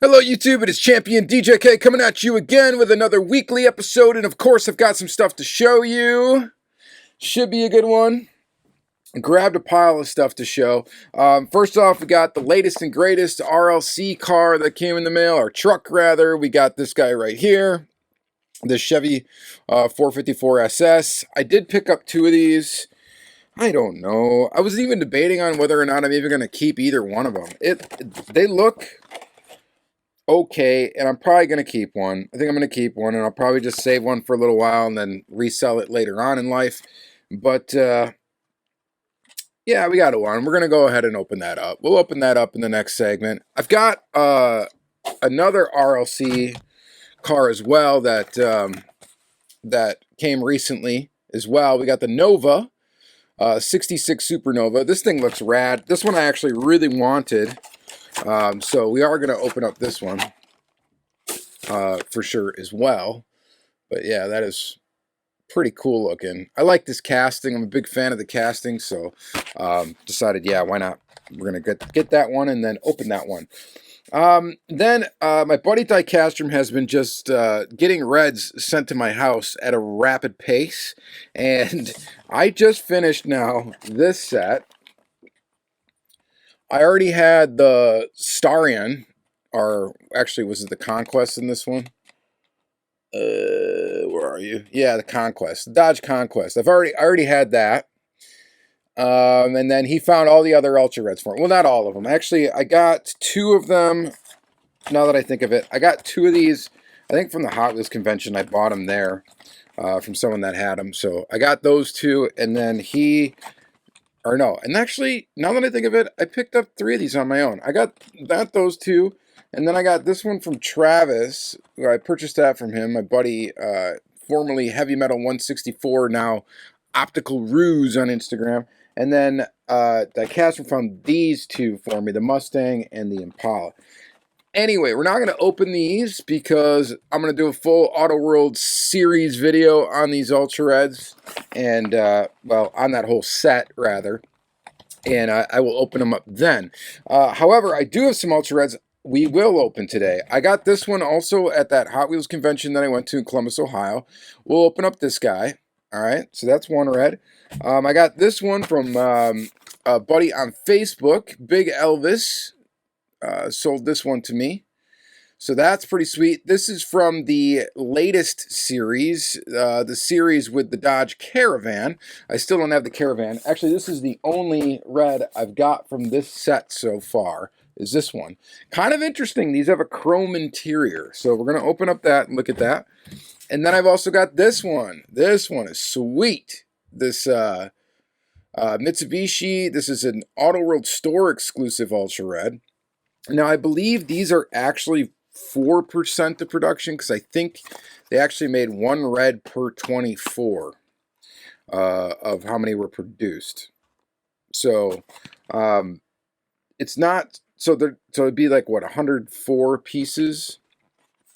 Hello YouTube, it is Championdjk coming at you again with another weekly episode, and of course I've got some stuff to show you. Should be a good one. Grabbed a pile of stuff to show. First off, we got the latest and greatest RLC car that came in the mail, or truck rather. We got this guy right here, the Chevy 454 SS. I did pick up two of these. I don't know. I was even debating on whether or not I'm even going to keep either one of them. They look okay, and I'm probably going to keep one. I think I'm going to keep one, and I'll probably just save one for a little while and then resell it later on in life. But, yeah, we got one. We're going to go ahead and open that up. We'll open that up in the next segment. I've got another RLC car as well that came recently as well. We got the Nova, 66 Supernova. This thing looks rad. This one I actually really wanted. So we are going to open up this one for sure as well. But yeah, that is pretty cool looking. I like this casting. I'm a big fan of the casting, so decided, yeah, why not? We're going to get that one and then open that one. Then my buddy Diecast has been just getting reds sent to my house at a rapid pace, and I just finished now this set. I already had the Starion, or actually was it the Conquest in this one? Where are you? Yeah, the Conquest, the Dodge Conquest. I already had that. And then he found all the other Ultra Reds for me. Well, not all of them. Actually, I got two of them. Now that I think of it, I got two of these, I think from the Hot Wheels convention. I bought them there from someone that had them. So I got those two, and then or no, and actually, now that I think of it, I picked up three of these on my own. I got those two, and then I got this one from Travis, where I purchased that from him, my buddy, formerly Heavy Metal 164, now Optical Ruse on Instagram. And then Diecast found these two for me, the Mustang and the Impala. Anyway, we're not going to open these because I'm going to do a full Auto World series video on these Ultra Reds, and, well, on that whole set, rather, and I will open them up then. However, I do have some Ultra Reds we will open today. I got this one also at that Hot Wheels convention that I went to in Columbus, Ohio. We'll open up this guy. All right, so that's one red. I got this one from a buddy on Facebook, Big Elvis. Sold this one to me, so that's pretty sweet. This is from the latest series, the series with the Dodge Caravan. I still don't have the Caravan. Actually, this is the only red I've got from this set so far, is this one. Kind of interesting. These have a chrome interior, so we're going to open up that and look at that. And then I've also got this one. This one is sweet. This Mitsubishi, this is an Auto World store exclusive Ultra Red. Now, I believe these are actually 4% of production, because I think they actually made one red per 24 of how many were produced. So, it's not, so it'd be like, what, 104 pieces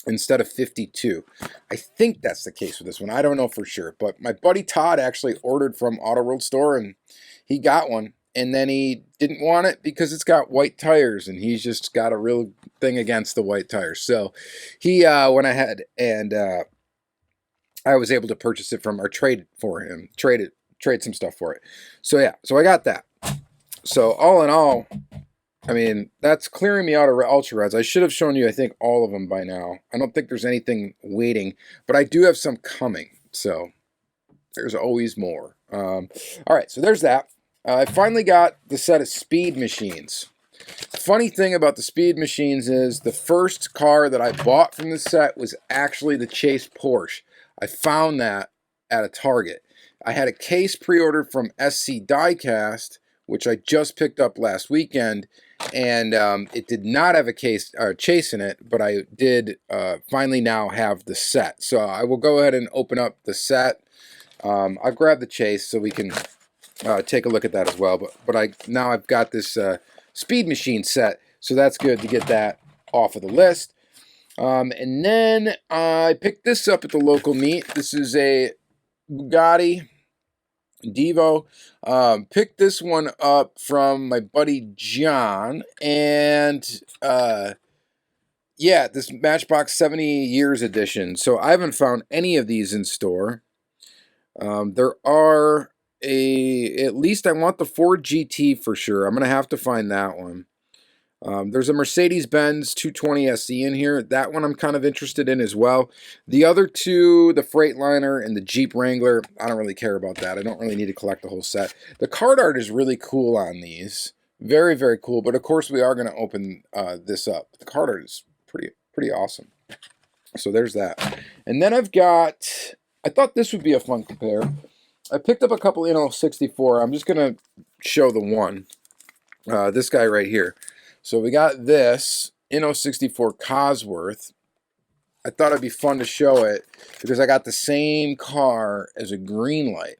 instead of 52. I think that's the case with this one. I don't know for sure, but my buddy Todd actually ordered from Auto World Store, and he got one. And then he didn't want it because it's got white tires, and he's just got a real thing against the white tires. So he went ahead, and I was able to purchase it from, or trade for him, trade some stuff for it. So yeah, so I got that. So all in all, I mean, that's clearing me out of Ultra Reds. I should have shown you, I think, all of them by now. I don't think there's anything waiting, but I do have some coming. So there's always more. All right, so there's that. I finally got the set of Speed Machines. The funny thing about the Speed Machines is the first car that I bought from the set was actually the Chase Porsche. I found that at a Target. I had a case pre-ordered from SC Diecast, which I just picked up last weekend, and it did not have a case or chase in it, but I did finally now have the set. So I will go ahead and open up the set. I'll grab the chase so we can take a look at that as well. But now I've got this Speed Machine set, so that's good to get that off of the list. And then I picked this up at the local meet. This is a Bugatti Devo. Picked this one up from my buddy John, and yeah, this Matchbox 70 Years Edition. So I haven't found any of these in store. There are at least I want the Ford GT for sure. I'm going to have to find that one. There's a Mercedes-Benz 220 SE in here. That one I'm kind of interested in as well. The other two, the Freightliner and the Jeep Wrangler, I don't really care about that. I don't really need to collect the whole set. The card art is really cool on these. Very, very cool. But of course, we are going to open this up. The card art is pretty awesome. So there's that. And then I've got, I thought this would be a fun compare. I picked up a couple Inno64. I'm just going to show the one. This guy right here. So we got this Inno64 Cosworth. I thought it'd be fun to show it because I got the same car as a Greenlight.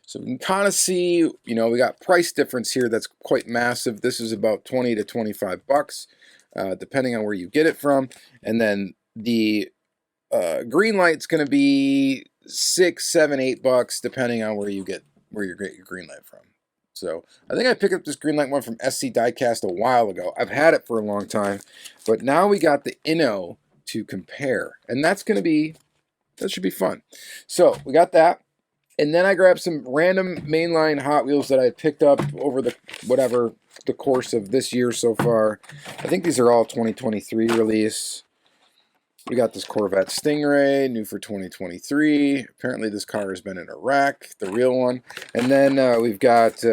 So we can kind of see, you know, we got price difference here that's quite massive. This is about 20 to 25 bucks, depending on where you get it from. And then the Greenlight's going to be 6, 7, 8 bucks, depending on where you get your Greenlight from. So I think I picked up this Greenlight one from SC Diecast a while ago. I've had it for a long time, but now we got the Inno to compare, and that should be fun. So we got that, and then I grabbed some random mainline Hot Wheels that I had picked up over the course of this year so far. I think these are all 2023 release. We got this Corvette Stingray, new for 2023. Apparently this car has been in Iraq, the real one. And then we've got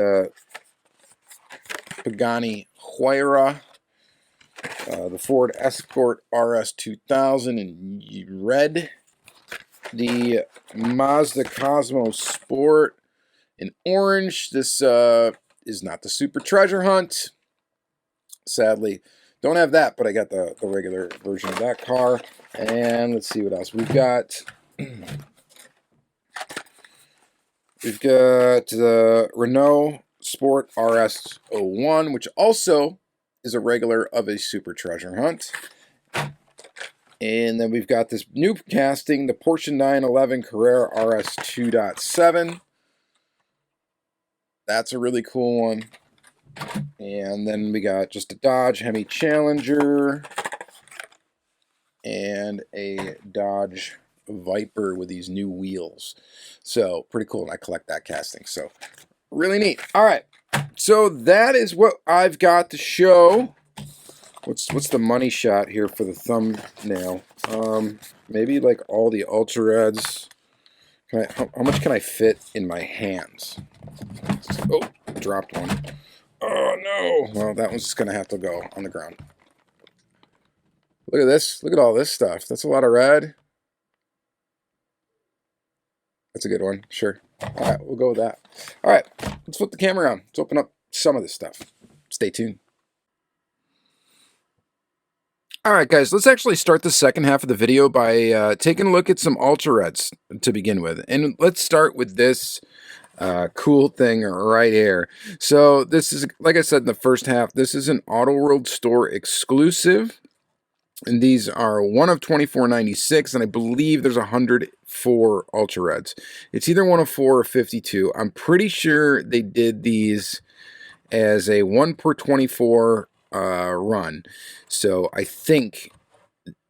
Pagani Huayra, the Ford Escort RS 2000 in red, the Mazda Cosmo Sport in orange. This is not the Super Treasure Hunt, sadly. Don't have that, but I got the regular version of that car. And let's see what else we've got. We've got the Renault Sport RS01, which also is a regular of a Super Treasure Hunt. And then we've got this new casting, the Porsche 911 Carrera RS 2.7. That's a really cool one. And then we got just a Dodge Hemi Challenger and a Dodge Viper with these new wheels. So pretty cool, and I collect that casting. So really neat. All right, so that is what I've got to show. What's the money shot here for the thumbnail? Maybe like all the Ultra Reds. How much can I fit in my hands? Oh, dropped one. Oh no! Well, that one's just gonna have to go on the ground. Look at this. Look at all this stuff. That's a lot of red. That's a good one. Sure. All right, we'll go with that. All right, let's flip the camera on. Let's open up some of this stuff. Stay tuned. All right, guys, let's actually start the second half of the video by taking a look at some Ultra Reds to begin with. And let's start with this cool thing right here. So this is, like I said in the first half, this is an Auto World store exclusive. And these are one of 24.96, and I believe there's 104 Ultra Reds. It's either 104 or 52. I'm pretty sure they did these as a 1 per 24 run. So I think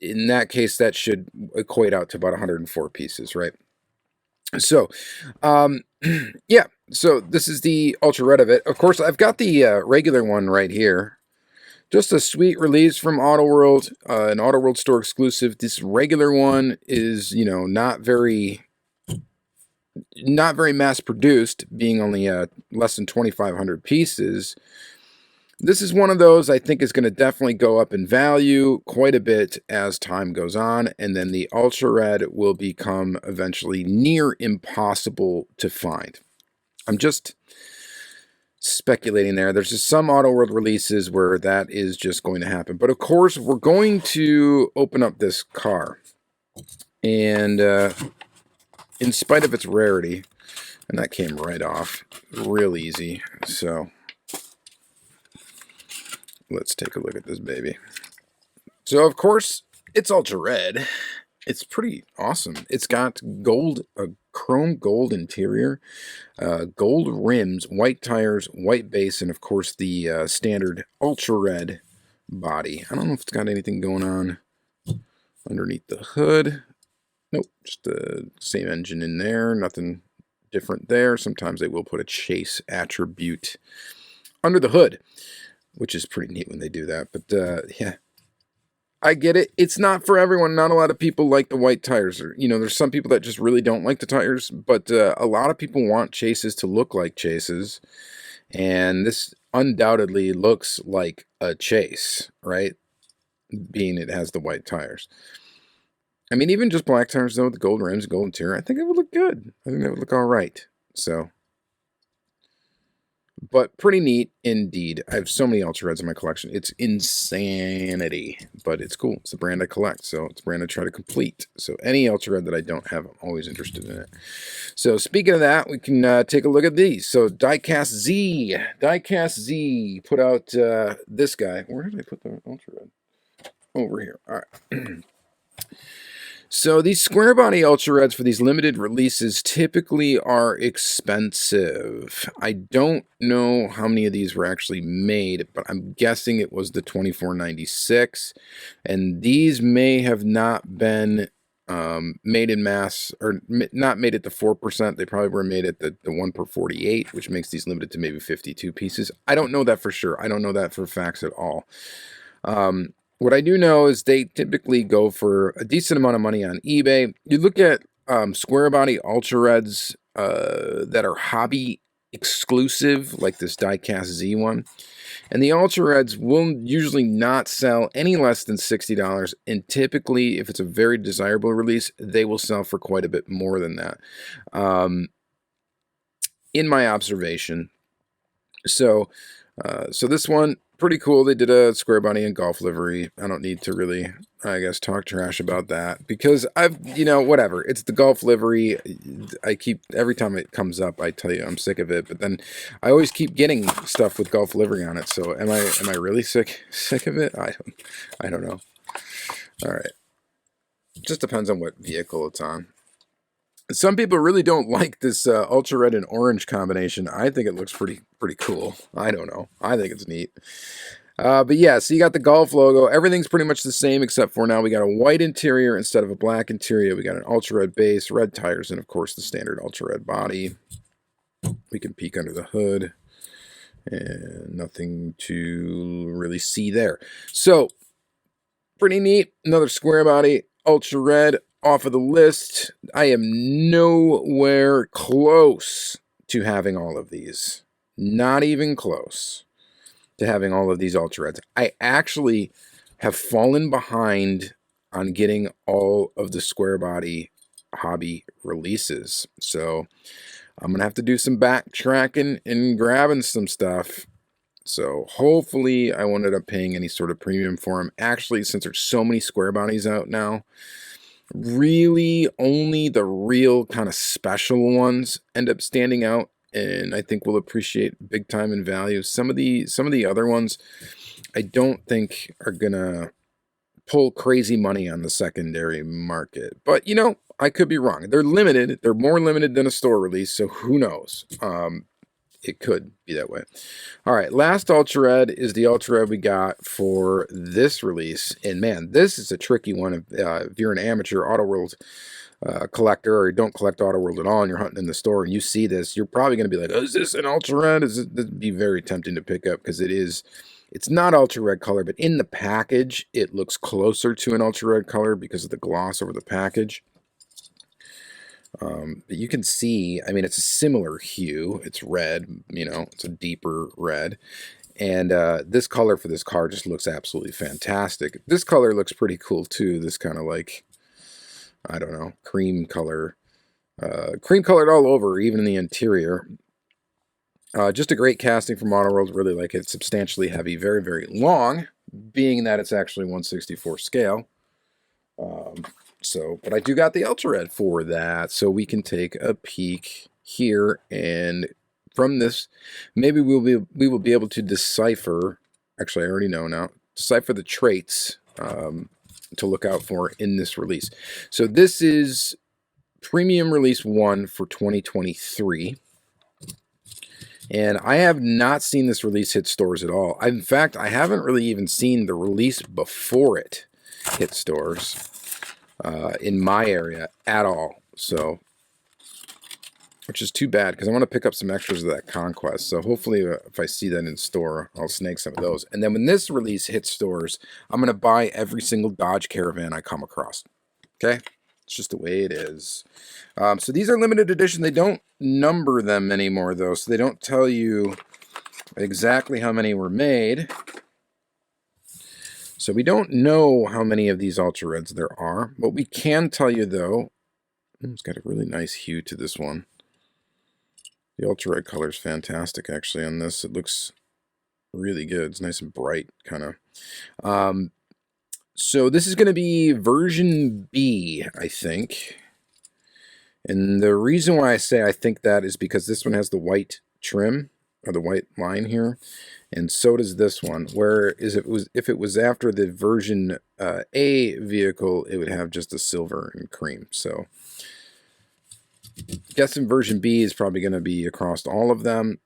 in that case that should equate out to about 104 pieces, right? So yeah, so this is the Ultra Red of it. Of course, I've got the regular one right here. Just a sweet release from Auto World, an Auto World store exclusive. This regular one is, you know, not very mass produced, being only less than 2,500 pieces. This is one of those I think is going to definitely go up in value quite a bit as time goes on, and then the Ultra Red will become eventually near impossible to find. I'm just speculating there. There's just some Auto World releases where that is just going to happen. But of course, we're going to open up this car. And in spite of its rarity, and that came right off real easy. So let's take a look at this baby. So of course, it's Ultra Red. It's pretty awesome. It's got gold, a chrome gold interior, gold rims, white tires, white base, and of course the standard Ultra Red body. I don't know if it's got anything going on underneath the hood. Nope, just the same engine in there, nothing different there. Sometimes they will put a chase attribute under the hood, which is pretty neat when they do that. But yeah, I get it. It's not for everyone. Not a lot of people like the white tires. Or, you know, there's some people that just really don't like the tires, but a lot of people want chases to look like chases. And this undoubtedly looks like a chase, right? Being it has the white tires. I mean, even just black tires, though, with the gold rims, gold interior, I think it would look good. I think that would look all right. So, but pretty neat indeed. I have so many Ultra Reds in my collection. It's insanity, but it's cool. It's the brand I collect, so it's a brand I try to complete. So any Ultra Red that I don't have, I'm always interested in it. So speaking of that, we can take a look at these. So Diecast Z. Diecast Z put out this guy. Where did I put the Ultra Red? Over here. All right. So these square body Ultra Reds for these limited releases typically are expensive. I don't know how many of these were actually made, but I'm guessing it was the 2496. And these may have not been made in mass, or not made at the 4%. They probably were made at the 1 per 48, which makes these limited to maybe 52 pieces. I don't know that for sure. I don't know that for facts at all. What I do know is they typically go for a decent amount of money on eBay. You look at square body Ultra Reds that are hobby exclusive, like this Diecast Z one. And the Ultra Reds will usually not sell any less than $60. And typically, if it's a very desirable release, they will sell for quite a bit more than that. In my observation. So this one, pretty cool. They did a square body and golf livery. I don't need to really, I guess, talk trash about that because whatever. It's the golf livery. I keep, every time it comes up, I tell you I'm sick of it. But then I always keep getting stuff with golf livery on it. So am I really sick of it? I don't know. All right. It just depends on what vehicle it's on. Some people really don't like this Ultra Red and Orange combination. I think it looks pretty cool. I don't know. I think it's neat. But yeah, so you got the Golf logo. Everything's pretty much the same except for now we got a white interior instead of a black interior. We got an Ultra Red base, red tires, and of course the standard Ultra Red body. We can peek under the hood. And nothing to really see there. So, pretty neat. Another square body, Ultra Red. Off of the list. I am nowhere close to having all of these. Not even close to having all of these Ultra Reds. I actually have fallen behind on getting all of the square body hobby releases. So I'm going to have to do some backtracking and grabbing some stuff. So hopefully I won't end up paying any sort of premium for them. Actually, since there's so many square bodies out now, really only the real kind of special ones end up standing out, and I think we'll appreciate big time in value. Some of the other ones I don't think are gonna pull crazy money on the secondary market, but I could be wrong. They're limited. They're more limited than a store release, so who knows. It could be that way. All right, last Ultra Red is the Ultra Red we got for this release. And man, this is a tricky one. If you're an amateur Auto World collector, or you don't collect Auto World at all and you're hunting in the store and you see this, you're probably going to be like, oh, is this an Ultra Red? It'd be very tempting to pick up because it's not Ultra Red color, but in the package, it looks closer to an Ultra Red color because of the gloss over the package. But you can see, I mean, it's a similar hue. It's red, it's a deeper red. And this color for this car just looks absolutely fantastic. This color looks pretty cool too. This kind of like, I don't know, cream color. Cream colored all over, even in the interior. Just a great casting from Auto World. Really like it. Substantially heavy, very, very long, being that it's actually 1/64 scale. But I do got the Ultra Red for that, so we can take a peek here, and from this, maybe we will be able to decipher. Actually, I already know now. Decipher the traits to look out for in this release. So this is Premium Release 1 for 2023. And I have not seen this release hit stores at all. In fact, I haven't really even seen the release before it hit stores. in my area at all. So, which is too bad because I want to pick up some extras of that Conquest. So hopefully if I see that in store, I'll snag some of those. And then when this release hits stores, I'm going to buy every single Dodge Caravan I come across. Okay? It's just the way it is. So these are limited edition. They don't number them anymore, though. So they don't tell you exactly how many were made. So we don't know how many of these Ultra Reds there are. What we can tell you, though, it's got a really nice hue to this one. The Ultra Red color is fantastic, actually, on this. It looks really good. It's nice and bright, kind of. So this is going to be version B, I think. And the reason why I say I think that is because this one has the white trim, or the white line here, and so does this one. Whereas if it was after the version A vehicle, it would have just the silver and cream. So guessing version B is probably going to be across all of them.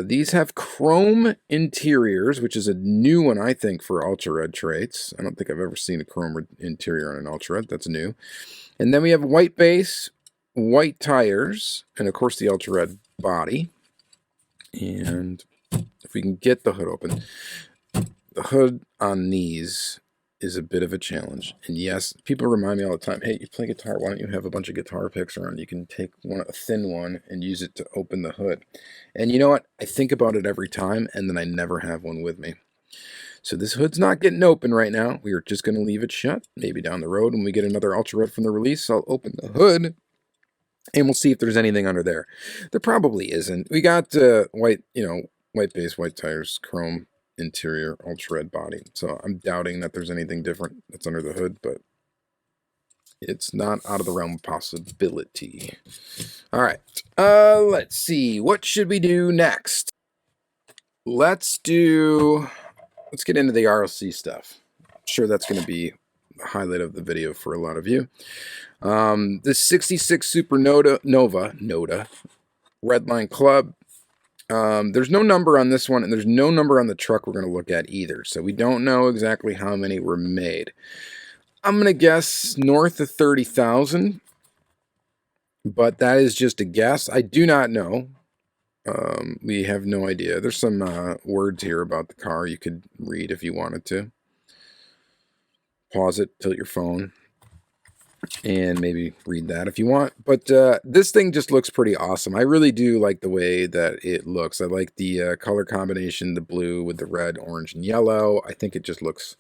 These have chrome interiors, which is a new one, I think, for Ultra Red traits. I don't think I've ever seen a chrome interior on an Ultra Red. That's new. And then we have white base, white tires, and of course the Ultra Red body. And if we can get the hood open, the hood on these is a bit of a challenge. And yes, people remind me all the time, hey, you play guitar, why don't you have a bunch of guitar picks around? You can take a thin one and use it to open the hood. And you know what? I think about it every time, and then I never have one with me. So this hood's not getting open right now. We are just going to leave it shut. Maybe down the road when we get another Ultra Red from the release, I'll open the hood, and we'll see if there's anything under there. There probably isn't. We got white base, white tires, chrome interior, Ultra Red body. So I'm doubting that there's anything different that's under the hood, but it's not out of the realm of possibility. All right. Let's see. What should we do next? Let's get into the RLC stuff. I'm sure that's going to be the highlight of the video for a lot of you. This 66 Supernova Noda Redline Club. There's no number on this one, and there's no number on the truck we're going to look at either. So we don't know exactly how many were made. I'm going to guess north of 30,000, but that is just a guess. I do not know. We have no idea. There's some words here about the car you could read if you wanted to. Pause it, tilt your phone, and maybe read that if you want. But this thing just looks pretty awesome. I really do like the way that it looks. I like the color combination, the blue with the red, orange, and yellow. I think it just looks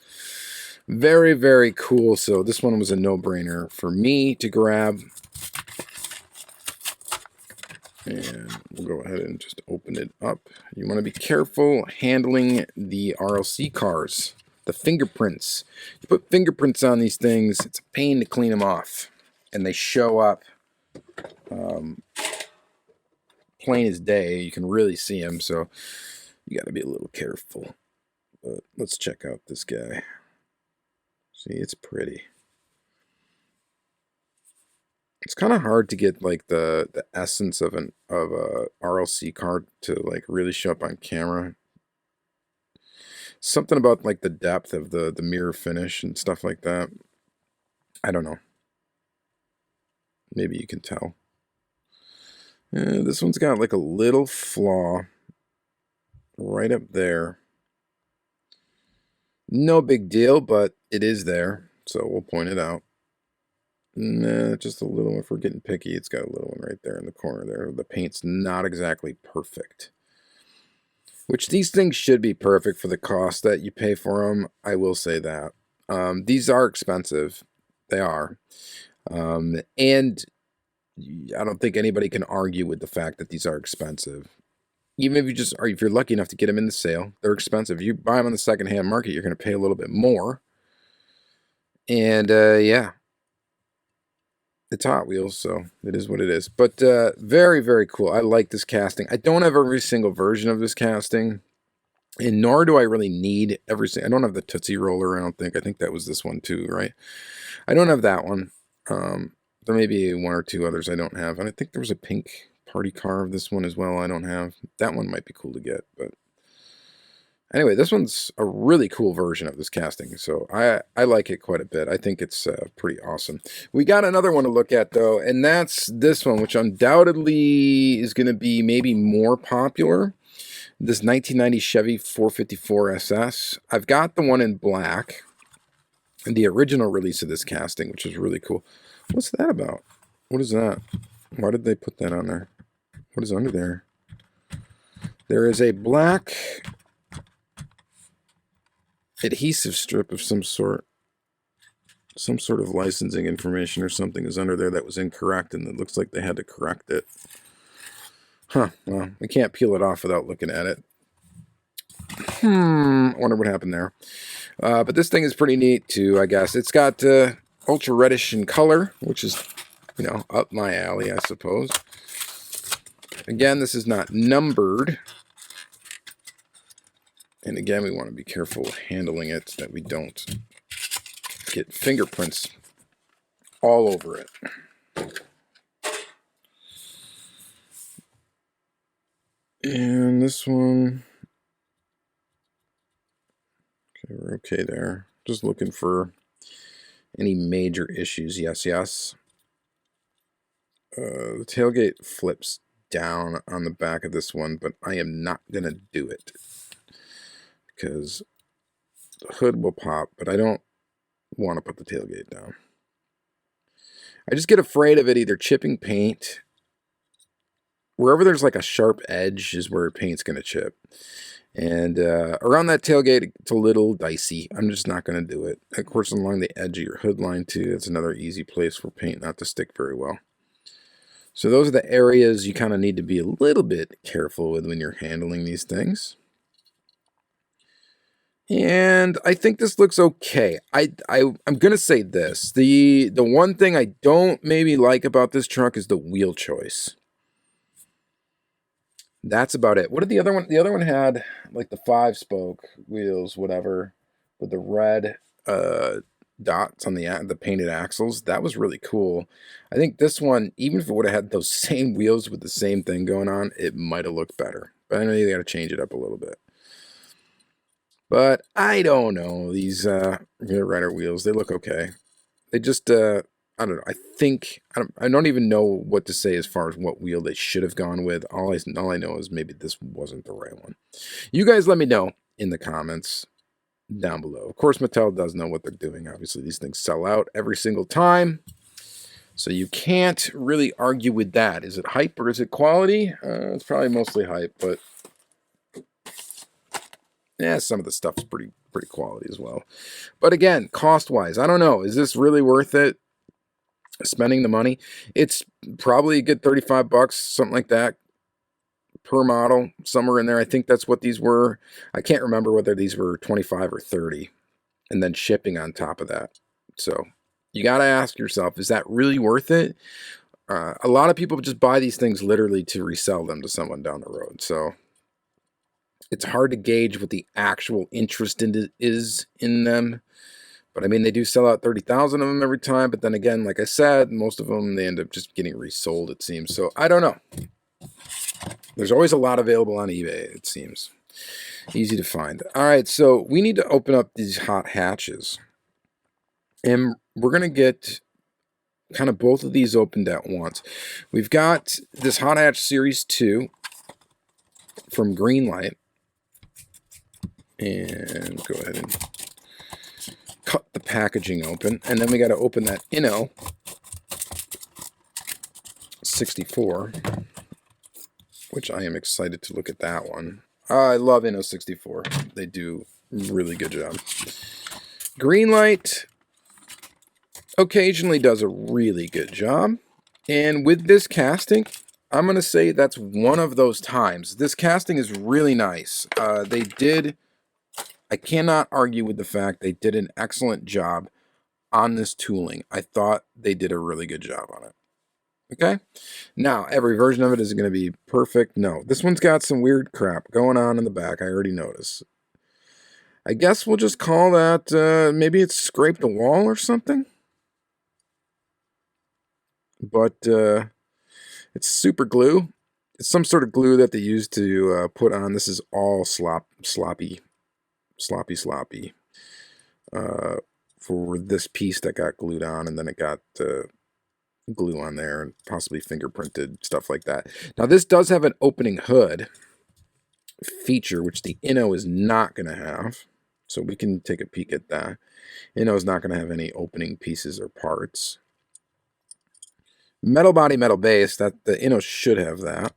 very, very cool. So this one was a no-brainer for me to grab. And we'll go ahead and just open it up. You want to be careful handling the RLC cars. The fingerprints. You put fingerprints on these things, it's a pain to clean them off. And they show up plain as day. You can really see them, so you got to be a little careful. But let's check out this guy. See, it's pretty. It's kind of hard to get like the essence of a RLC car to like really show up on camera. Something about like the depth of the mirror finish and stuff like that. I don't know. Maybe you can tell. This one's got like a little flaw right up there. No big deal, but it is there, so we'll point it out. Just a little one. If we're getting picky, it's got a little one right there in the corner there. The paint's not exactly perfect. Which these things should be perfect for the cost that you pay for them. I will say that. These are expensive. They are. And I don't think anybody can argue with the fact that these are expensive. Even if you're lucky enough to get them in the sale, they're expensive. You buy them on the secondhand market, you're going to pay a little bit more. And yeah. It's Hot Wheels, so it is what it is. But very, very cool. I like this casting. I don't have every single version of this casting, and nor do I really need every single. I don't have the Tootsie Roller, I don't think. I think that was this one too, right? I don't have that one. There may be one or two others I don't have. And I think there was a pink party car of this one as well I don't have. That one might be cool to get, but Anyway, this one's a really cool version of this casting, so I like it quite a bit. I think it's pretty awesome. We got another one to look at, though, and that's this one, which undoubtedly is going to be maybe more popular. This 1990 Chevy 454 SS. I've got the one in black, and the original release of this casting, which is really cool. What's that about? What is that? Why did they put that on there? What is under there? There is a black adhesive strip of some sort of licensing information or something is under there that was incorrect, and it looks like they had to correct it. Huh, well, we can't peel it off without looking at it. I wonder what happened there. But this thing is pretty neat too, I guess. It's got ultra reddish in color, which is, you know, up my alley, I suppose. Again, this is not numbered. And again, we want to be careful handling it so that we don't get fingerprints all over it. And this one, okay, we're okay there. Just looking for any major issues. Yes, yes. The tailgate flips down on the back of this one, but I am not going to do it, because the hood will pop, but I don't want to put the tailgate down. I just get afraid of it either chipping paint. Wherever there's like a sharp edge is where paint's going to chip. And around that tailgate, it's a little dicey. I'm just not going to do it. Of course, along the edge of your hood line too, that's another easy place for paint not to stick very well. So those are the areas you kind of need to be a little bit careful with when you're handling these things. And I think this looks okay. I'm going to say this. The one thing I don't maybe like about this truck is the wheel choice. That's about it. What did the other one? The other one had like the 5-spoke wheels, whatever, with the red dots on the painted axles. That was really cool. I think this one, even if it would have had those same wheels with the same thing going on, it might have looked better. But I know you got to change it up a little bit. But I don't know, these Rider wheels, they look okay. They just, I don't know, I don't even know what to say as far as what wheel they should have gone with. All I know is maybe this wasn't the right one. You guys let me know in the comments down below. Of course, Mattel does know what they're doing. Obviously, these things sell out every single time. So you can't really argue with that. Is it hype or is it quality? It's probably mostly hype, but yeah, some of the stuff's pretty quality as well. But again, cost-wise, I don't know. Is this really worth it? Spending the money? It's probably a good 35 bucks, something like that, per model, somewhere in there. I think that's what these were. I can't remember whether these were 25 or 30, and then shipping on top of that. So you got to ask yourself, is that really worth it? A lot of people just buy these things literally to resell them to someone down the road. So it's hard to gauge what the actual interest is in them. But I mean, they do sell out 30,000 of them every time. But then again, like I said, most of them, they end up just getting resold, it seems. So I don't know. There's always a lot available on eBay, it seems. Easy to find. All right, so we need to open up these hot hatches. And we're going to get kind of both of these opened at once. We've got this Hot Hatch Series 2 from Greenlight. And go ahead and cut the packaging open. And then we got to open that Inno64, which I am excited to look at that one. I love Inno64. They do a really good job. Greenlight occasionally does a really good job. And with this casting, I'm going to say that's one of those times. This casting is really nice. I cannot argue with the fact they did an excellent job on this tooling. I thought they did a really good job on it. Okay? Now, every version of it is going to be perfect. No, this one's got some weird crap going on in the back. I already noticed. I guess we'll just call that, maybe it's scraped a wall or something. But it's super glue. It's some sort of glue that they use to put on. This is all sloppy sloppy for this piece that got glued on, and then it got glue on there and possibly fingerprinted, stuff like that. Now this does have an opening hood feature, which the Inno is not going to have. So we can take a peek at that. Inno is not going to have any opening pieces or parts. Metal body, metal base, that the Inno should have that.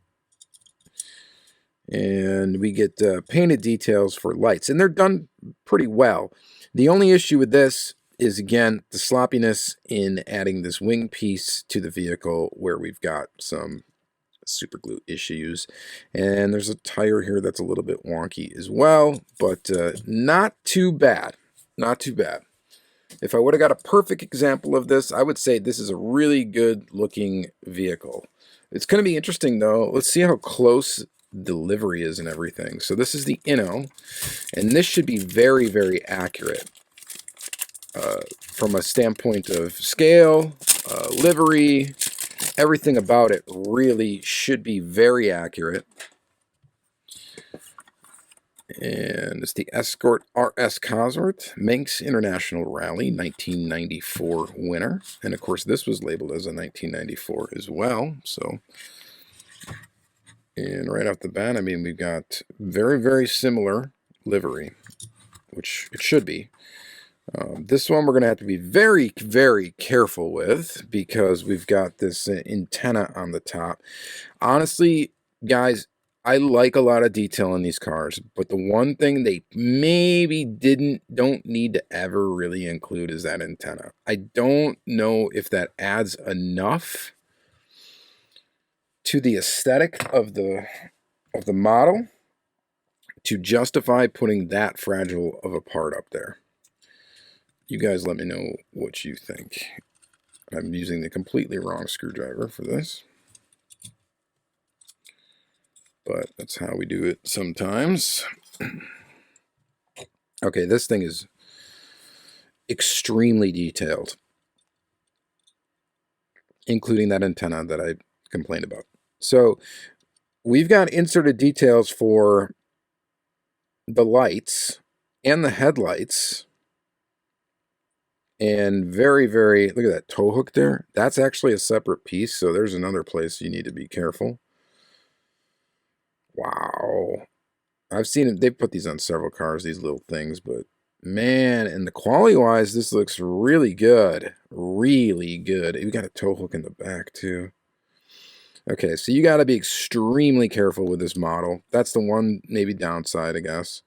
And we get painted details for lights, and they're done pretty well. The only issue with this is, again, the sloppiness in adding this wing piece to the vehicle, where we've got some super glue issues, and there's a tire here that's a little bit wonky as well, but not too bad. Not too bad. If I would have got a perfect example of this, I would say this is a really good looking vehicle. It's going to be interesting though. Let's see how close the livery is and everything. So this is the Inno, and this should be very, very accurate from a standpoint of scale, livery, everything about it really should be very accurate. And it's the Escort RS Consort, Manx International Rally, 1994 winner. And of course, this was labeled as a 1994 as well. So, and right off the bat, I mean, we've got very, very similar livery, which it should be. This one we're going to have to be very, very careful with, because we've got this antenna on the top. Honestly, guys, I like a lot of detail in these cars, but the one thing they maybe don't need to ever really include is that antenna. I don't know if that adds enough to the aesthetic of the model to justify putting that fragile of a part up there. You guys let me know what you think. I'm using the completely wrong screwdriver for this, but that's how we do it sometimes. Okay, this thing is extremely detailed, including that antenna that I complained about. So we've got inserted details for the lights and the headlights. And very, very, look at that tow hook there. That's actually a separate piece, so there's another place you need to be careful. Wow. I've seen it, they've put these on several cars, these little things, but man, and the quality-wise, this looks really good. Really good. We got a tow hook in the back, too. Okay, so you got to be extremely careful with this model. That's the one maybe downside, I guess.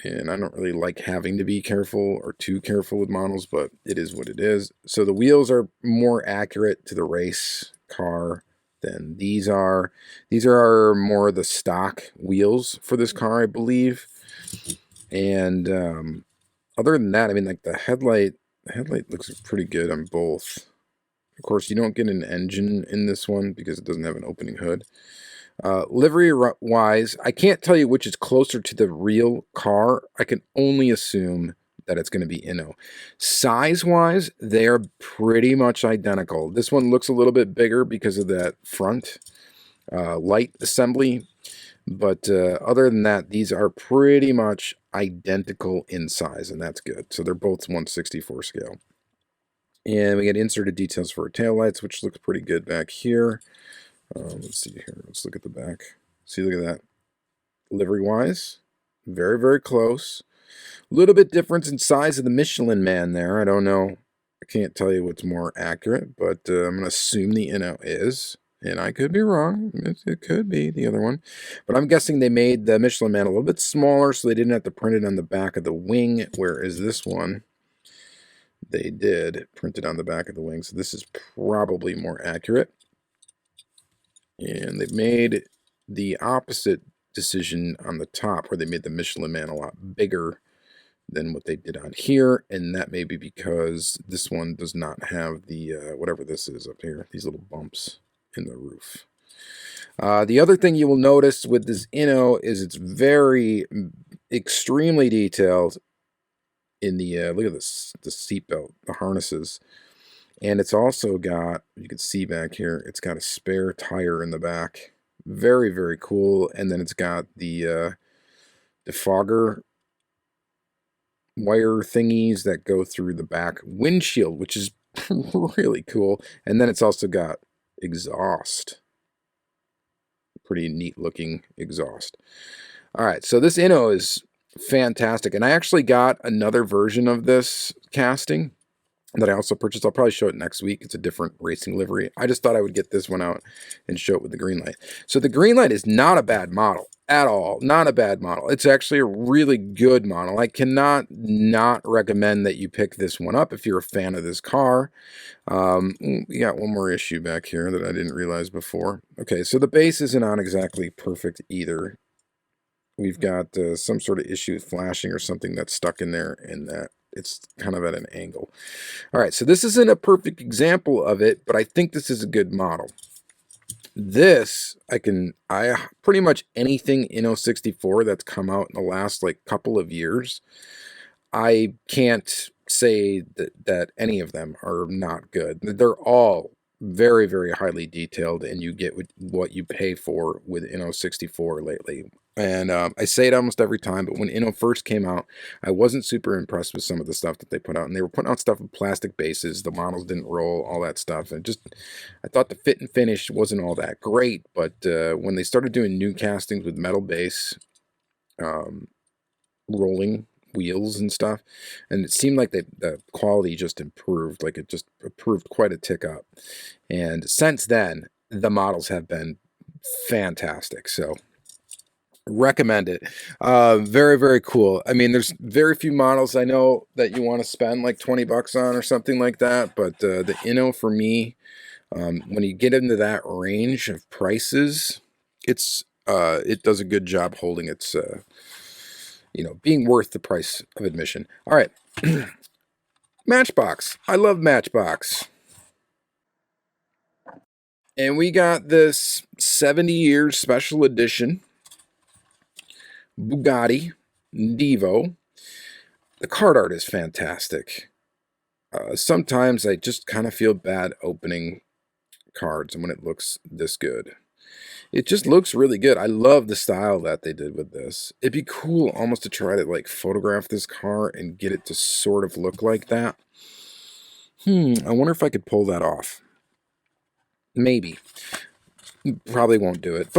And I don't really like having to be careful or too careful with models, but it is what it is. So the wheels are more accurate to the race car than these are. These are more the stock wheels for this car, I believe. And other than that, I mean, like the headlight looks pretty good on both. Of course, you don't get an engine in this one because it doesn't have an opening hood. Livery-wise, I can't tell you which is closer to the real car. I can only assume that it's going to be Inno. Size-wise, they are pretty much identical. This one looks a little bit bigger because of that front light assembly. But other than that, these are pretty much identical in size, and that's good. So they're both 1/64 scale. And we get inserted details for our taillights, which looks pretty good back here. Let's see here. Let's look at the back. See, look at that. Livery-wise, very, very close. A little bit difference in size of the Michelin Man there. I don't know. I can't tell you what's more accurate, but I'm going to assume the Inno is. And I could be wrong. It could be the other one. But I'm guessing they made the Michelin Man a little bit smaller so they didn't have to print it on the back of the wing, whereas this one, they did print it on the back of the wing. So this is probably more accurate. And they've made the opposite decision on the top, where they made the Michelin Man a lot bigger than what they did on here. And that may be because this one does not have the, whatever this is up here, these little bumps in the roof. The other thing you will notice with this Inno is it's very, extremely detailed in the, look at this, the seatbelt, the harnesses. And it's also got, you can see back here, it's got a spare tire in the back. Very, very cool. And then it's got the defogger wire thingies that go through the back windshield, which is really cool. And then it's also got exhaust. Pretty neat looking exhaust. All right, so this Inno is fantastic. And I actually got another version of this casting that I also purchased. I'll probably show it next week. It's a different racing livery. I just thought I would get this one out and show it with the Greenlight. So the Greenlight is not a bad model at all. Not a bad model. It's actually a really good model. I cannot not recommend that you pick this one up if you're a fan of this car. We got one more issue back here that I didn't realize before. Okay, so the base isn't on exactly perfect either. We've got some sort of issue with flashing or something that's stuck in there, and that it's kind of at an angle. All right, so this isn't a perfect example of it, but I think this is a good model. This, I pretty much anything Inno64 that's come out in the last like couple of years, I can't say that any of them are not good. They're all very, very highly detailed, and you get what you pay for with Inno64 lately. And I say it almost every time, but when Inno first came out, I wasn't super impressed with some of the stuff that they put out. And they were putting out stuff with plastic bases. The models didn't roll, all that stuff. And I thought the fit and finish wasn't all that great. But when they started doing new castings with metal base, rolling wheels and stuff, and it seemed like the quality just improved. Like it just improved quite a tick up. And since then, the models have been fantastic. So recommend it. Very, very cool. I mean, there's very few models I know that you want to spend like 20 bucks on or something like that, but the Inno for me, when you get into that range of prices, it does a good job holding its being worth the price of admission. All right. Matchbox. I love Matchbox. And we got this 70 years special edition Bugatti Devo. The card art is fantastic. Sometimes I just kind of feel bad opening cards when it looks this good. It just looks really good. I love the style that they did with this. It'd be cool almost to try to like photograph this car and get it to sort of look like that. I wonder if I could pull that off. Maybe. Probably won't do it.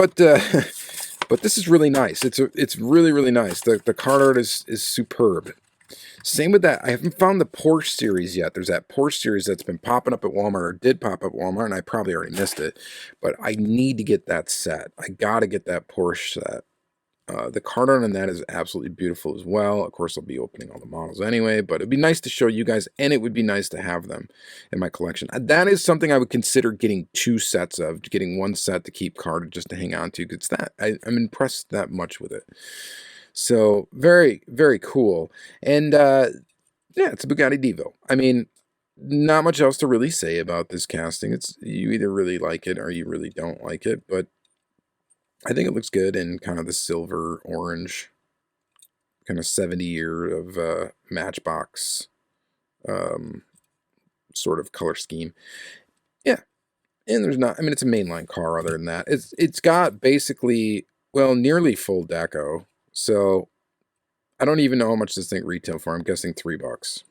But this is really nice. It's really, really nice. The card art is superb. Same with that. I haven't found the Porsche series yet. There's that Porsche series that's been popping up at Walmart, or did pop up at Walmart, and I probably already missed it. But I need to get that set. I got to get that Porsche set. The card art on that is absolutely beautiful as well. Of course, I'll be opening all the models anyway, but it'd be nice to show you guys, and it would be nice to have them in my collection. That is something I would consider getting 2 sets of, getting 1 set to keep carded just to hang on to, because I'm impressed that much with it. So very, very cool. And yeah, it's a Bugatti Devo. I mean, not much else to really say about this casting. You either really like it or you really don't like it, but I think it looks good in kind of the silver orange, kind of 70-year of Matchbox sort of color scheme. Yeah, and there's not. I mean, it's a mainline car. Other than that, it's got basically, well, nearly full deco. So I don't even know how much this thing retail for. I'm guessing $3.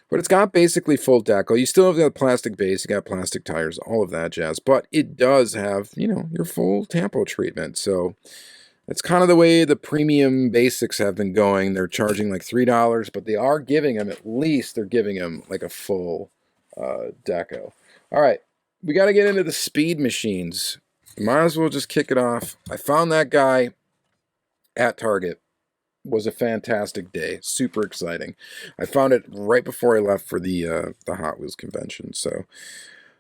But it's got basically full decal. You still have the plastic base, you got plastic tires, all of that jazz. But it does have, your full tampo treatment. So it's kind of the way the premium basics have been going. They're charging like $3, but they are giving them, they're giving them like a full deco. All right, we got to get into the speed machines. Might as well just kick it off. I found that guy at Target. Was a fantastic day. Super exciting. I found it right before I left for the Hot Wheels convention. So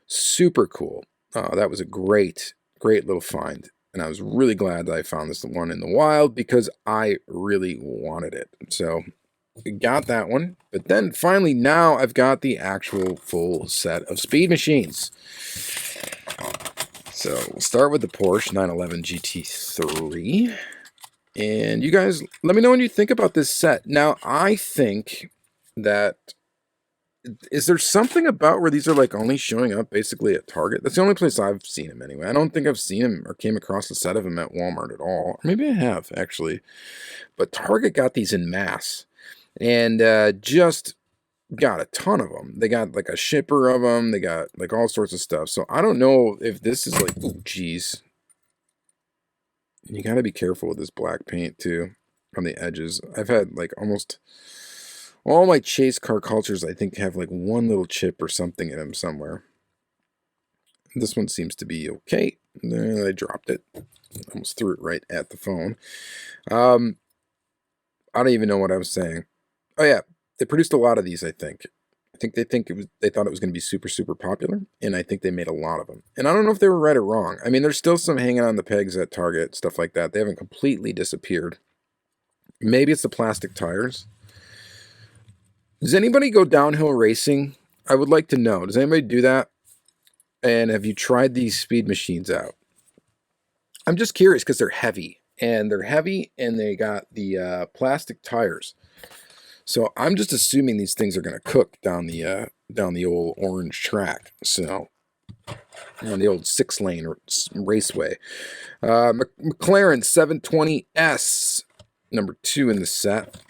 super cool. That was a great little find. And I was really glad that I found this one in the wild because I really wanted it. So I got that one. But then finally now I've got the actual full set of speed machines. So we'll start with the Porsche 911 GT3. And you guys, let me know what you think about this set. Now, I think that is there something about where these are like only showing up basically at Target? That's the only place I've seen them anyway. I don't think I've seen them or came across a set of them at Walmart at all. Maybe I have actually, but Target got these in mass and just got a ton of them. They got like a shipper of them. They got like all sorts of stuff. So I don't know if this is like, oh geez. You got to be careful with this black paint too on the edges. I've had like almost all my chase car cultures, I think, have like one little chip or something in them somewhere. This one seems to be okay. I dropped it. Almost threw it right at the phone. I don't even know what I was saying. Oh yeah, they produced a lot of these, I think. They thought it was going to be super, super popular, and I think they made a lot of them. And I don't know if they were right or wrong. I mean, there's still some hanging on the pegs at Target, stuff like that. They haven't completely disappeared. Maybe it's the plastic tires. Does anybody go downhill racing? I would like to know. Does anybody do that? And have you tried these speed machines out? I'm just curious because they're heavy. And they got the plastic tires. So I'm just assuming these things are going to cook down the old orange track. So on the old 6-lane raceway. McLaren 720S, number 2 in the set.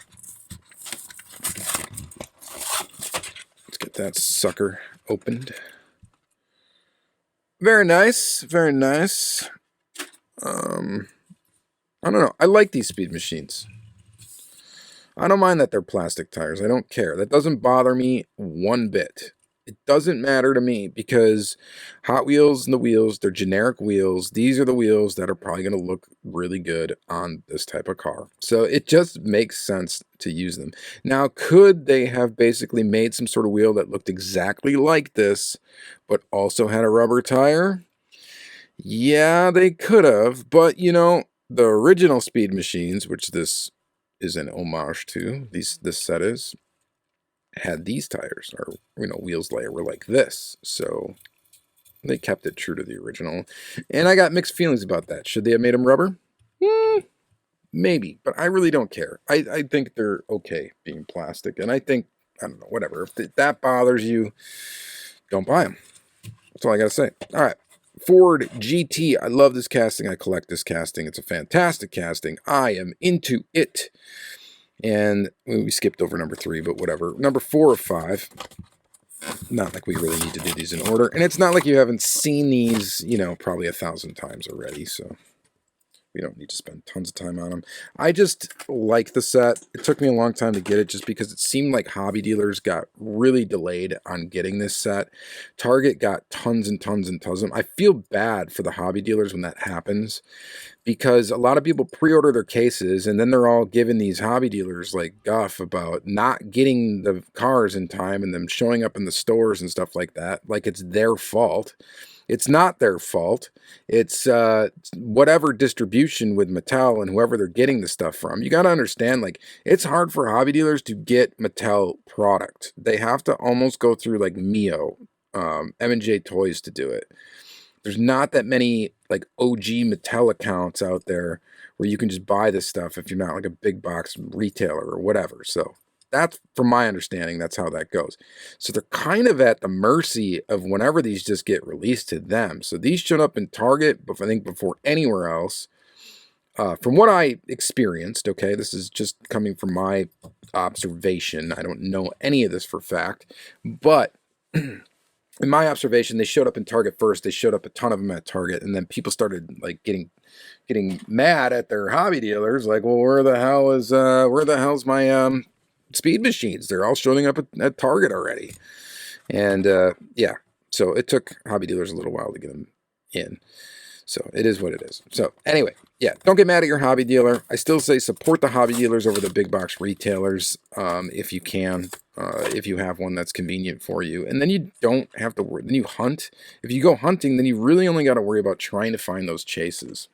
Let's get that sucker opened. Very nice, very nice. I don't know. I like these speed machines. I don't mind that they're plastic tires. I don't care. That doesn't bother me one bit. It doesn't matter to me because Hot Wheels and the wheels, they're generic wheels. These are the wheels that are probably going to look really good on this type of car. So it just makes sense to use them. Now, could they have basically made some sort of wheel that looked exactly like this, but also had a rubber tire? Yeah, they could have. But, you know, the original speed machines, which this is an homage to, this set is, had these tires, or, you know, wheels layer were like this. So they kept it true to the original. And I got mixed feelings about that. Should they have made them rubber? Maybe, but I really don't care. I think they're okay being plastic. And I think, I don't know, whatever. If that bothers you, don't buy them. That's all I got to say. All right. Ford GT. I love this casting. I collect this casting. It's a fantastic casting. I am into it. And we skipped over number 3, but whatever. Number 4 or 5. Not like we really need to do these in order. And it's not like you haven't seen these, you know, probably 1,000 times already. So we don't need to spend tons of time on them. I just like the set. It took me a long time to get it just because it seemed like hobby dealers got really delayed on getting this set. Target got tons and tons and tons of them. I feel bad for the hobby dealers when that happens because a lot of people pre-order their cases and then they're all giving these hobby dealers like guff about not getting the cars in time and them showing up in the stores and stuff like that. Like it's their fault. It's not their fault. It's whatever distribution with Mattel and whoever they're getting the stuff from. You got to understand, like, it's hard for hobby dealers to get Mattel product. They have to almost go through, like, Mio, M&J Toys to do it. There's not that many, like, OG Mattel accounts out there where you can just buy this stuff if you're not, like, a big box retailer or whatever. So that's, from my understanding, that's how that goes. So they're kind of at the mercy of whenever these just get released to them. So these showed up in Target, but I think before anywhere else. From what I experienced, okay, this is just coming from my observation. I don't know any of this for fact, but in my observation, they showed up in Target first. They showed up a ton of them at Target, and then people started like getting mad at their hobby dealers, like, well, where the hell's my speed machines? They're all showing up at Target already. And yeah, so it took hobby dealers a little while to get them in. So it is what it is. So anyway, yeah, don't get mad at your hobby dealer. I still say support the hobby dealers over the big box retailers if you can, if you have one that's convenient for you. And then you don't have to worry. Then you hunt. If you go hunting, then you really only got to worry about trying to find those chases,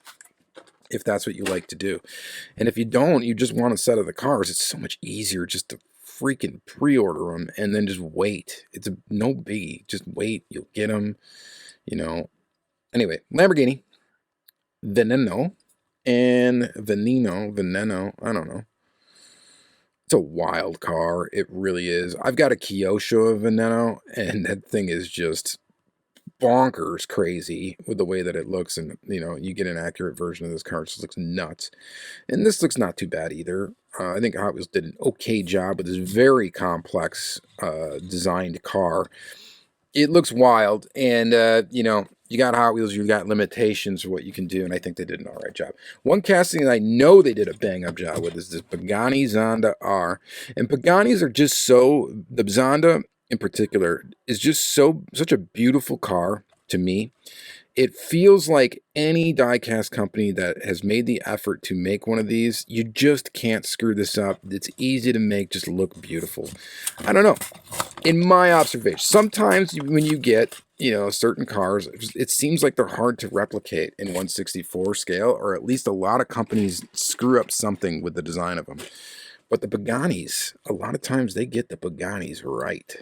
if that's what you like to do. And if you don't, you just want a set of the cars, it's so much easier just to freaking pre-order them and then just wait. It's no biggie. Just wait. You'll get them, you know. Anyway, Lamborghini, Veneno, I don't know. It's a wild car. It really is. I've got a Kyosho of Veneno, and that thing is just bonkers crazy with the way that it looks. And, you know, you get an accurate version of this car. It just looks nuts. And this looks not too bad either. I think Hot Wheels did an okay job with this very complex designed car. It looks wild, and you know, you got Hot Wheels, you got limitations for what you can do, and I think they did an all right job. One casting that I know they did a bang-up job with is this Pagani Zonda R, and Paganis are just so, the Zonda in particular is just such a beautiful car to me. It feels like any diecast company that has made the effort to make one of these, you just can't screw this up. It's easy to make, just look beautiful. I don't know. In my observation, sometimes when you get, you know, certain cars, it seems like they're hard to replicate in 1/64 scale, or at least a lot of companies screw up something with the design of them. But the Paganis, a lot of times they get the Paganis right.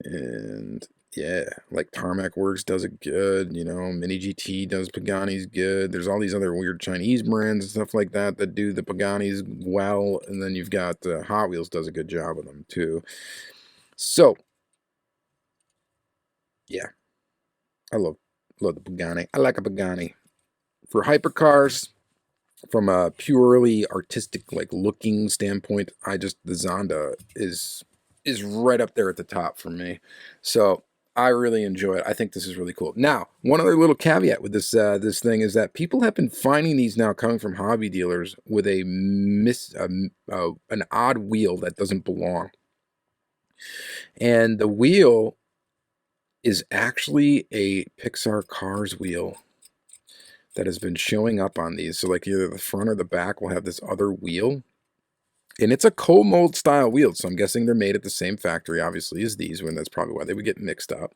And yeah, like Tarmac Works does it good, you know, Mini GT does Pagani's good. There's all these other weird Chinese brands and stuff like that that do the Pagani's well, and then you've got Hot Wheels does a good job with them too. So, yeah, I love the Pagani. I like a Pagani. For hypercars, from a purely artistic, like, looking standpoint, the Zonda is right up there at the top for me. So I really enjoy it. I think this is really cool. Now, one other little caveat with this this thing is that people have been finding these now coming from hobby dealers with an odd wheel that doesn't belong. And the wheel is actually a Pixar Cars wheel that has been showing up on these. So like either the front or the back will have this other wheel. And it's a co-mold style wheel, so I'm guessing they're made at the same factory, obviously, as these, and that's probably why they would get mixed up.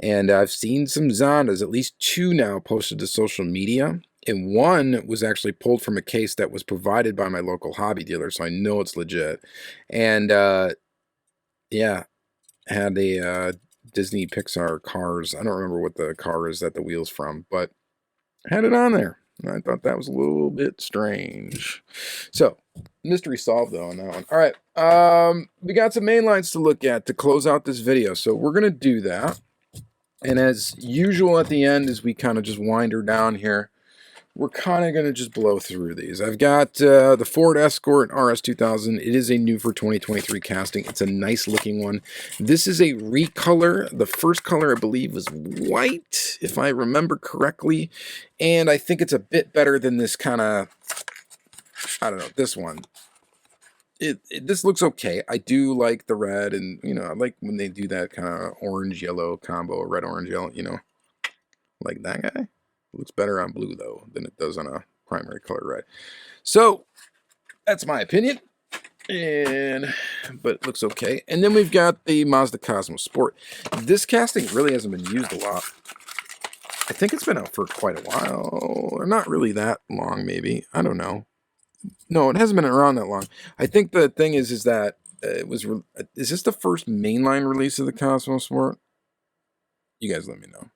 And I've seen some Zondas, at least 2 now, posted to social media. And one was actually pulled from a case that was provided by my local hobby dealer, so I know it's legit. And, yeah, had a Disney Pixar Cars. I don't remember what the car is that the wheel's from, but had it on there. I thought that was a little bit strange. So, mystery solved though on that one. All right, we got some main lines to look at to close out this video, so we're gonna do that. And as usual at the end, as we kind of just wind her down here, we're kind of going to just blow through these. I've got the Ford Escort RS2000. It is a new for 2023 casting. It's a nice looking one. This is a recolor. The first color, I believe, was white, if I remember correctly. And I think it's a bit better than this kind of, I don't know, this one. This looks okay. I do like the red, and, you know, I like when they do that kind of orange-yellow combo, red-orange-yellow, you know, like that guy. Looks better on blue, though, than it does on a primary color red. So, that's my opinion. But it looks okay. And then we've got the Mazda Cosmo Sport. This casting really hasn't been used a lot. I think it's been out for quite a while. Or not really that long, maybe. I don't know. No, it hasn't been around that long. I think the thing is that is this the first mainline release of the Cosmo Sport? You guys let me know.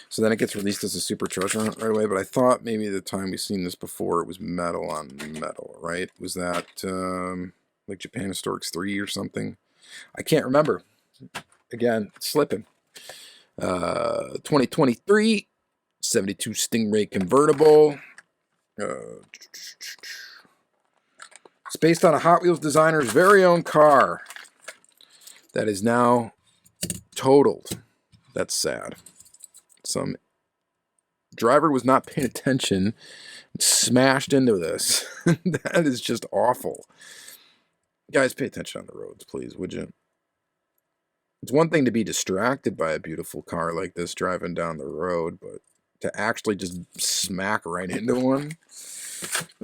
So then it gets released as a super treasure hunt right away, but I thought maybe the time we've seen this before, it was metal on metal, right? Was that like Japan Historics 3 or something? I can't remember. Again, it's slipping. 2023, 72 Stingray convertible. It's based on a Hot Wheels designer's very own car that is now totaled. That's sad. Some driver was not paying attention, smashed into this. That is just awful. Guys, pay attention on the roads, please, would you? It's one thing to be distracted by a beautiful car like this driving down the road, but to actually just smack right into one.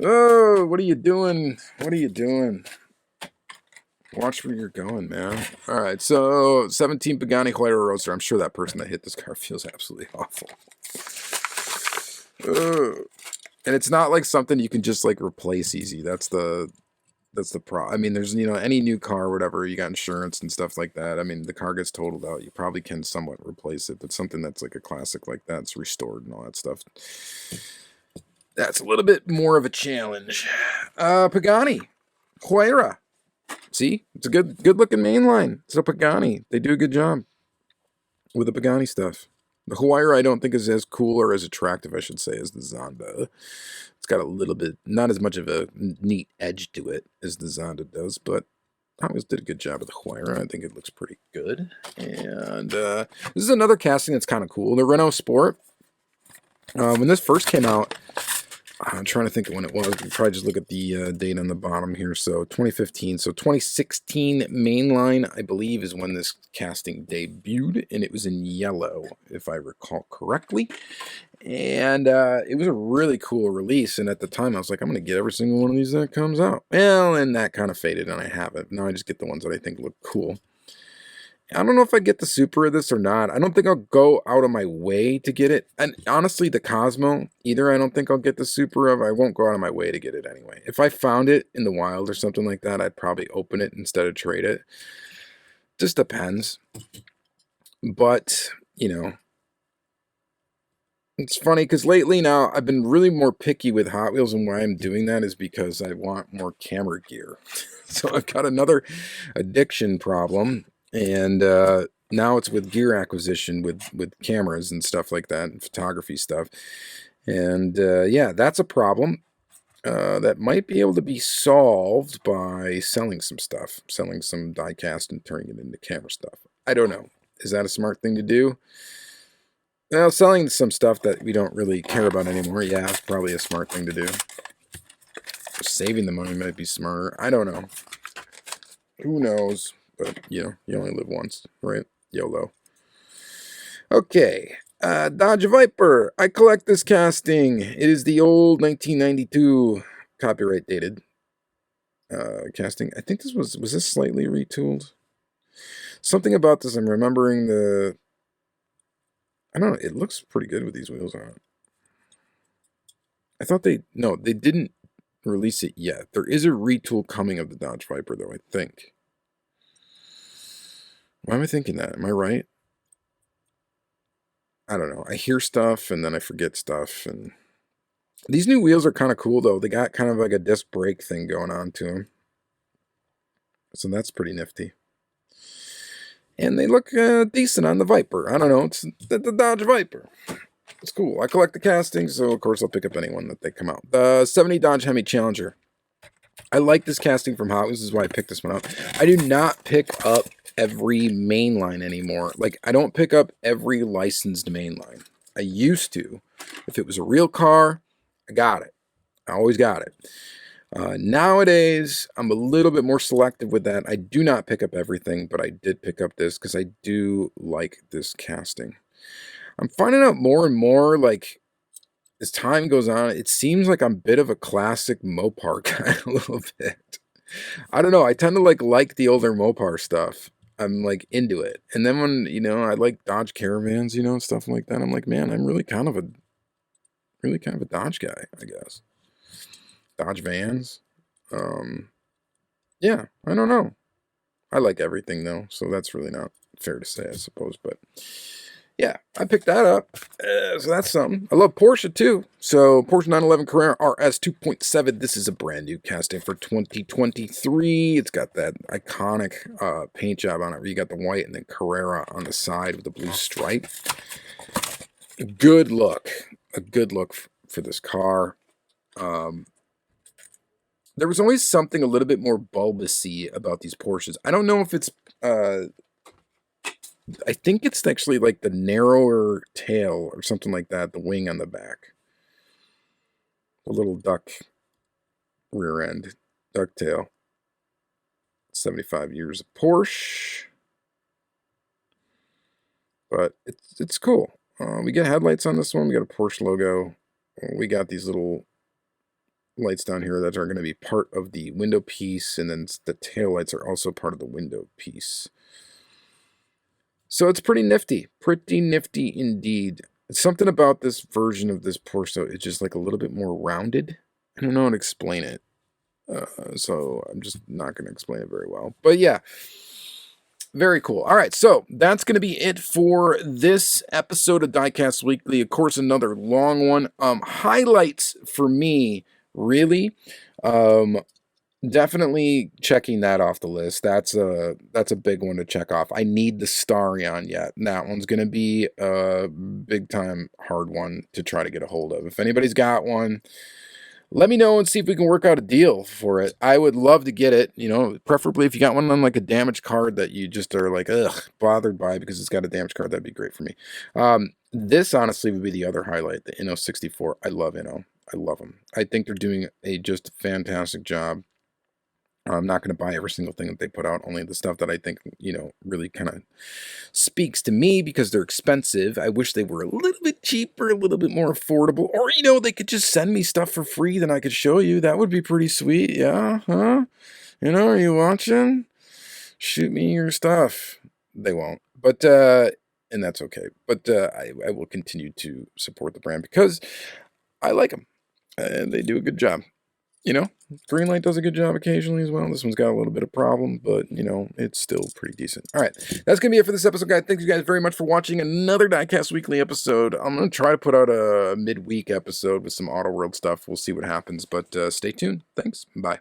Oh, what are you doing? What are you doing? Watch where you're going, man. All right, so 17 Pagani Huayra Roadster. I'm sure that person that hit this car feels absolutely awful. And it's not like something you can just like replace easy. That's the problem. I mean, there's, you know, any new car or whatever, you got insurance and stuff like that. I mean, the car gets totaled out. You probably can somewhat replace it, but something that's like a classic like that's restored and all that stuff, that's a little bit more of a challenge. Pagani. Huayra. See, it's a good looking mainline. It's a Pagani. They do a good job with the Pagani stuff. The Huayra I don't think is as cool or as attractive, I should say, as the Zonda. It's got a little bit, not as much of a neat edge to it as the Zonda does, but Hot Wheels did a good job with the Huayra. I think it looks pretty good. And this is another casting that's kind of cool. The Renault Sport. When this first came out, I'm trying to think of when it was. You probably just look at the date on the bottom here. So 2015. So 2016 Mainline, I believe, is when this casting debuted. And it was in yellow, if I recall correctly. And it was a really cool release. And at the time, I was like, I'm going to get every single one of these that comes out. Well, and that kind of faded, and I haven't. Now I just get the ones that I think look cool. I don't know if I get the Super of this or not. I don't think I'll go out of my way to get it. And honestly, the Cosmo, either I don't think I'll get the Super of. I won't go out of my way to get it anyway. If I found it in the wild or something like that, I'd probably open it instead of trade it. Just depends. But, you know, it's funny because lately now I've been really more picky with Hot Wheels, and why I'm doing that is because I want more camera gear. So I've got another addiction problem. And now it's with gear acquisition with cameras and stuff like that, and photography stuff. And yeah, that's a problem that might be able to be solved by selling some stuff, selling some diecast and turning it into camera stuff. I don't know. Is that a smart thing to do? Well, selling some stuff that we don't really care about anymore, yeah, it's probably a smart thing to do. Saving the money might be smarter. I don't know. Who knows? But, you know, you only live once, right? YOLO. Okay. Dodge Viper. I collect this casting. It is the old 1992 copyright dated casting. I think this was this slightly retooled? Something about this, I'm remembering I don't know, it looks pretty good with these wheels on it. I thought no, they didn't release it yet. There is a retool coming of the Dodge Viper, though, I think. Why am I thinking that? Am I right? I don't know. I hear stuff and then I forget stuff. And these new wheels are kind of cool, though. They got kind of like a disc brake thing going on to them. So that's pretty nifty. And they look decent on the Viper. I don't know. It's the Dodge Viper. It's cool. I collect the castings, so of course I'll pick up anyone that they come out. The 70 Dodge Hemi Challenger. I like this casting from Hot Wheels. This is why I picked this one up. I do not pick up every mainline anymore. Like, I don't pick up every licensed mainline. I used to. If it was a real car, I got it. I always got it. Nowadays, I'm a little bit more selective with that. I do not pick up everything, but I did pick up this because I do like this casting. I'm finding out more and more, like, as time goes on, it seems like I'm a bit of a classic Mopar guy a little bit. I don't know. I tend to like the older Mopar stuff. I'm like into it. And then when, you know, I like Dodge Caravans, you know, stuff like that, I'm like, man, I'm really kind of a Dodge guy, I guess. Dodge Vans. Yeah, I don't know. I like everything though, so that's really not fair to say, I suppose, but yeah, I picked that up, so that's something. I love Porsche too. So Porsche 911 Carrera RS 2.7. This is a brand new casting for 2023. It's got that iconic paint job on it where you got the white and then Carrera on the side with the blue stripe. Good look. A good look for this car. There was always something a little bit more bulbousy about these Porsches. I don't know if it's I think it's actually like the narrower tail or something like that, the wing on the back. The little duck rear end, duck tail. 75 years of Porsche. But it's cool. We get headlights on this one. We got a Porsche logo. We got these little lights down here that are going to be part of the window piece, and then the tail lights are also part of the window piece. So it's pretty nifty indeed. It's something about this version of this Porsche, though, it's just like a little bit more rounded. I don't know how to explain it, so I'm just not going to explain it very well. But yeah, very cool. All right, so that's going to be it for this episode of Diecast Weekly. Of course, another long one. Highlights for me, really. definitely checking that off the list. That's a big one to check off. I need the Starion yet. And that one's gonna be a big time hard one to try to get a hold of. If anybody's got one, let me know and see if we can work out a deal for it. I would love to get it, you know, preferably if you got one on like a damaged card that you just are like, ugh, bothered by because it's got a damaged card. That'd be great for me. This honestly would be the other highlight, the Inno64. I love Inno. I love them. I think they're doing a just fantastic job. I'm not going to buy every single thing that they put out, only the stuff that I think, you know, really kind of speaks to me because they're expensive. I wish they were a little bit cheaper, a little bit more affordable, or, you know, they could just send me stuff for free that I could show you. That would be pretty sweet. Yeah, huh? You know, are you watching? Shoot me your stuff. They won't, but, and that's okay. But I will continue to support the brand because I like them and they do a good job. You know, Greenlight does a good job occasionally as well. This one's got a little bit of problem, but, you know, it's still pretty decent. All right, that's going to be it for this episode, guys. Thank you guys very much for watching another Diecast Weekly episode. I'm going to try to put out a midweek episode with some Auto World stuff. We'll see what happens, but stay tuned. Thanks. Bye.